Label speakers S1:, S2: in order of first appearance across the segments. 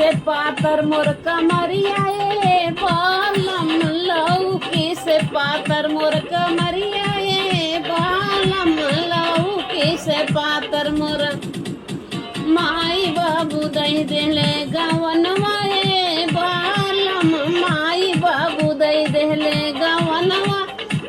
S1: से पातर मोर कमरिया ए बालम लौकी से पातर मोर कमरिया ए बालम लौकी से पातर मोर माई बाबू दई देले गवनवा ए बालम माई बाबू दई देले गवनवा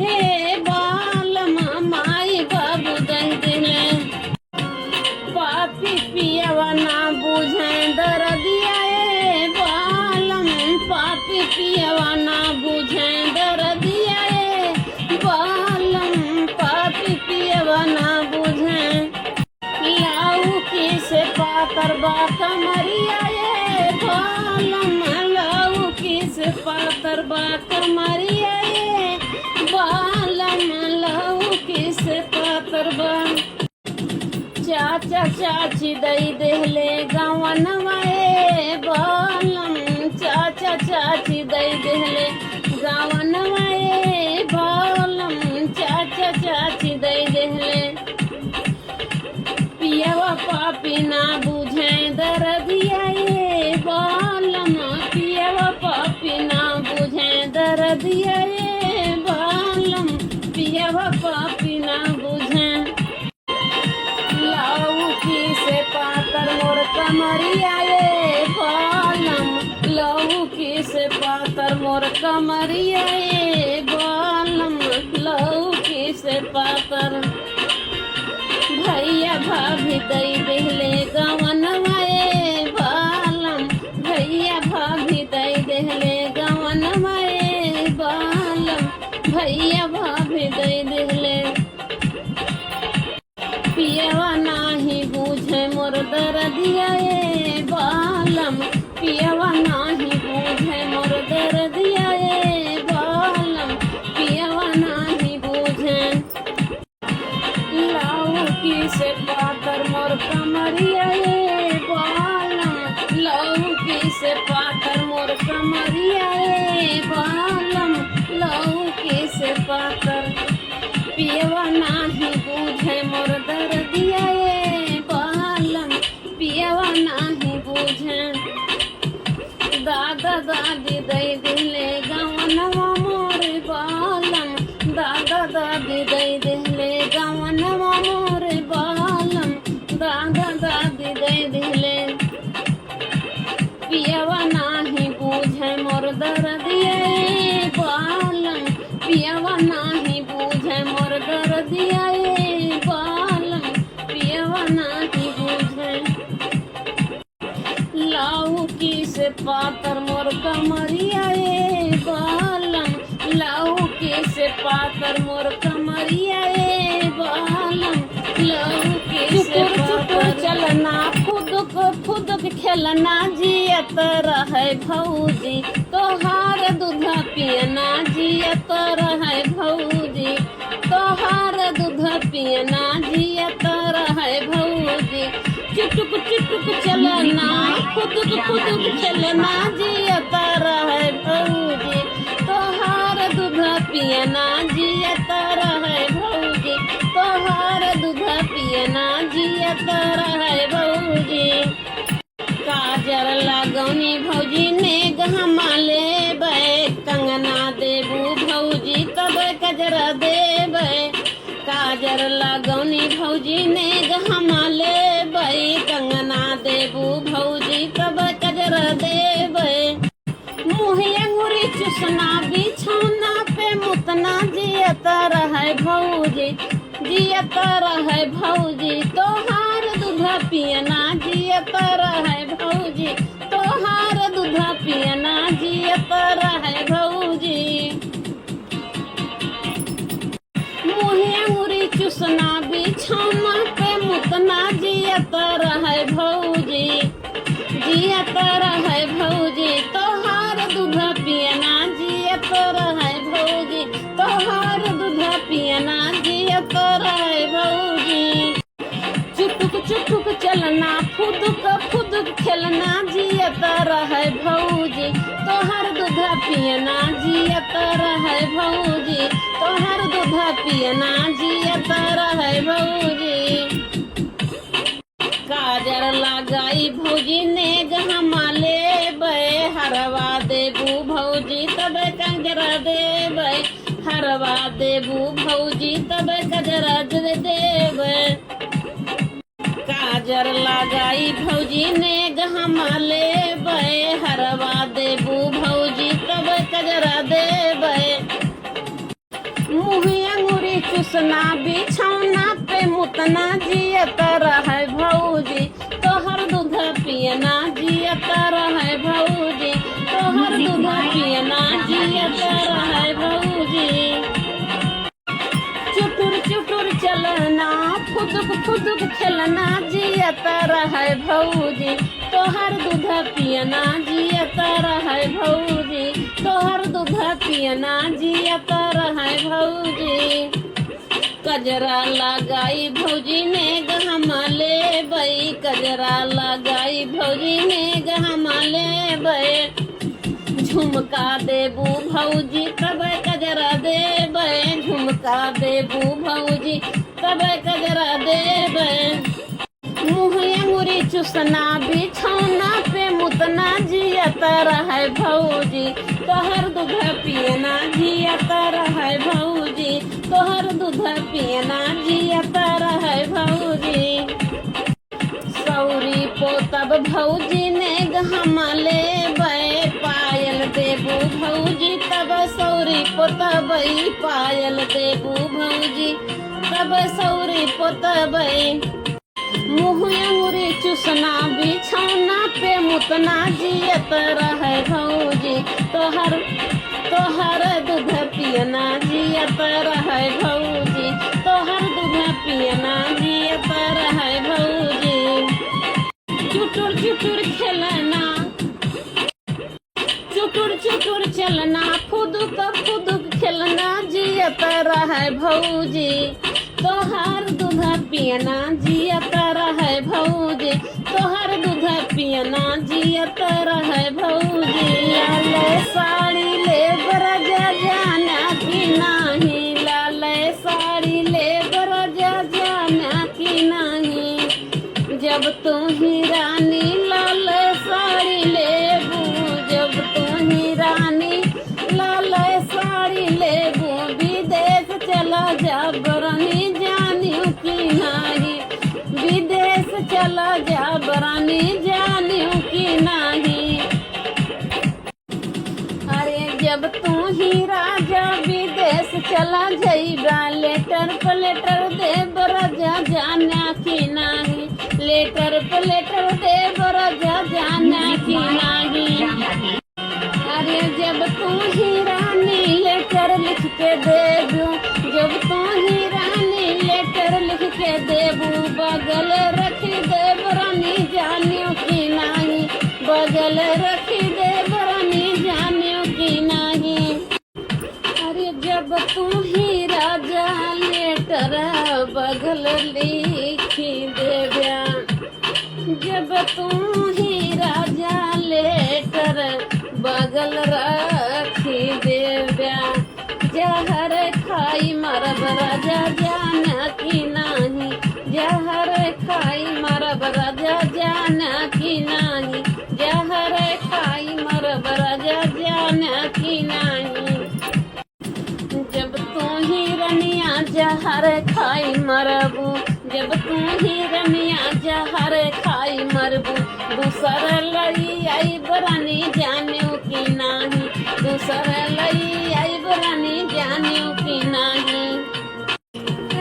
S1: हे बालम माई बाबू दई देले पापी पियवा ना बुझे दर्दिया ए बालम पापी पियवा ना बुझे दर्दिया ए बालम पापी पियवा ना बुझे लौकी से पातर बा कमरिया ए बालम लौकी से पातर बा कमरिया ए बालम लौकी से पातर बा चाचा चाची दई देहले गवनवा ए बालम चाचा चाची दई देहले गवनवा ए बालम चाचा चाची दई देहले पियवा पापी ना बुझे दर्दिया ए बालम पियवा पापी ना बुझे दर्दिया ए बालम पियवा पापी ना बुझे लौकी से पातर मोर कमरिया ए बालम लौकी से पातर मोर कमरिया ए बालम लौकी से पातर भैया भाभी दई देहले गवनवा ए बालम भैया भाभी दई देहले गवनवा ए बालम भैया भाभी दई देहले पियवा नाही बूझे मोर दर्दिया ए बालम पियवा नाही बूझे मोर दर्दिया ए बालम पियवा नाही बूझे लौकी से पातर मोर कमरिया ए बालम लौकी से पातर मोर कमरिया ए बालम लौकी से पातर पियवा नाही बूझे मोर दर्दिया ए बालम पियवा नाही बूझे दादा दादी दई दिले गवनवा मोर बालम दादा दादी दई दिले गवनवा मोर बालम दादा दादी दई दिले पियवा नाही बूझे मोर दर्दिया ए बालम पियवा नाही बूझे मोर दर्दिया ए बालम पियवा नाही बूझे लौकी से पातर मोर कमरिया ए बालम लौकी से पातर मोर कमरिया ए बालम लौकी से पातर चलना खुद खेलना जियत रहे भौजी तोहार दूध पियना जियत रहे भौजी तोहार दूध पियना जियत रहे भौजी चुटुक चलना खुद खेलना जियत रहे भौजी तोहार दूध पियना जियत रहे भौजी तोहार दूध पियना जियत रहे भौजी काजर लगौनी भौजी ने गहमा लेबै कंगना देबू भौजी तब कजरा देबै काजर लगौनी भौजी ने गहमा लेबै कंगना देबू भौजी तब कजरा देबै मुँह अंगूरी चुसना बिछौना पे मुतना जियत रहे भौजी जियत रहे भौजी तोहार दूध पियना जियत रहे भौजी तोहार दूध पियना जियत रहे भौजी मुँह अंगूरी चुसना बिछौना पे मुतना जियत रहे भौजी जियत रहे भौजी तोहार दूध पियना जियत रहे भौजी तोहार दूध पियना जियत रहे भौजी चुटुक चलना फुदुक खेलना जियत रहे भौजी तोहर दूध पियना जियत रहे भौजी तोहर दूध पियना जियत रहे भौजी काजर लगाई भौजी ने गहमा ले कजरा दे देवे काजर लगाई भौजी ने गहमा लेबै हरवा देबू भौजी तब कजरा देबै मुँह अंगूरी चुसना बिछौना पे मुतना जियत रहे भौजी तोहर दूध पियना जियत रहे भौजी तोहर दूध पियना जियत रहे भौजी चुटुर चुटुर चलना फुदुक फुदुक खेलना जियत रहे भौजी तोहर दूध पियना जियत रहे भौजी तोहर दूध पियना जियत रहे भौजी कजरा लगाई भौजी ने गहमा लेबै कजरा लगाई भौजी ने गहमा लेबै झुमका देबू भौजी तब कजरा देबै झुमका देबू भौजी तब कजरा देबै मुँह अंगूरी चुसना बिछौना पे मुतना जियत रहे भौजी तोहर दूध पियना जियत रहे भौजी तोहर दूध पियना जियत रहे भौजी सौरी पोतब भौजी ने गहमा लेबै पायल देबू भौजी तब सौरी पोतबै पायल देबू भौजी तब सौरी पोतबै मुँह अंगूरी चुसना बिछौना पे मुतना जियत रहे भौजी तोहर दूध पियना जियत रहे भौजी तोहर दूध पियना जियत रहे भौजी चुटुर चुटुर खेलना चुटुर चुटुर चलना फुदुक फुदुक खेलना जियत रहे भौजी तोहर दूध पियना जियत रहे भौजी तोहर दूध पियना जियत रहे भौजी लाल साड़ी ले बरजा जाना कि नाही लाल साड़ी ले बरजा जाना कि नाही जब तू ही रानी लाल साड़ी लेबू जब तू ही रानी लाल साड़ी लेबू विदेश चला जा बरनी जानियो कि नाही विदेश चला जा बरनी जानियो कि नाही अरे जब तू ही राजा विदेश चला जाइबा लेटर पलेटर दे बरजा जाना कि नाही लेटर पलेटर दे बरजा जाना कि नाही अरे जब तू ही रानी लेटर लिख के देबू जब तू ही रानी लेटर लिख के देबू बगल रखी देब रानी जानियो कि नाही बगल रखी देब रानी जानियो कि नाही अरे जब तू ही राजा लेटर बगल लिखी देब्या जब तू ही राजा लेटर बगल रखी देव्या जहर खाई मरब राजा जाना कि नाही जहर खाई मरब राजा जाना कि नाही जहर खाई मरब राजा जाना कि नाही जब तू ही रनिया जहर खाई मरबू जब तू ही रनिया जहर खाई मरबू दूसर लई आई बरानी जानियो कि नाही दूसर लई आई बरानी जानियो कि नाही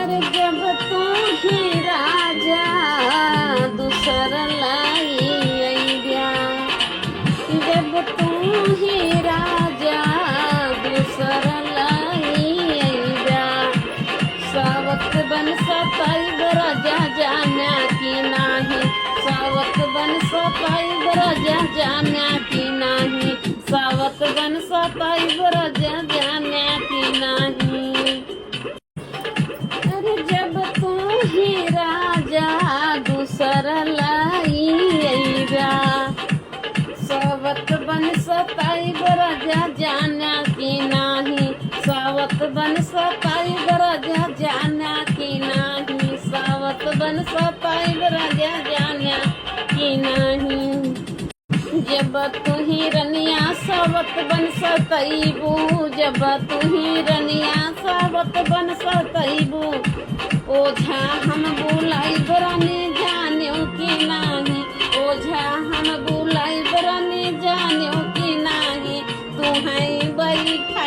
S1: अरे जब तू ही राजा दूसर लाई आई ब्या जब तू ही राजा दूसर लाई आई ब्या सावक बन सताई बराजा जाना कि नाही सावक बन सताई बराजा जाना कि नाही सावक बन सताई बराजा जाना कि नाही अरे जब तू ही राजा दूसर लाई अइबा सावक बन सताई बराजा जाना कि नाही सावक बन सताई बराजा जाना कि नाही सावक बन सताई बराजा जाना कि नाही जब तू ही रनिया सावत बन सतैबू जब तू ही रनिया सावत बन सतैबू ओझा हम बुलाई बरनी जान्यो कि नाही, ओझा हम बुलाई बरनी जान्यो कि नाही, तू है बैठा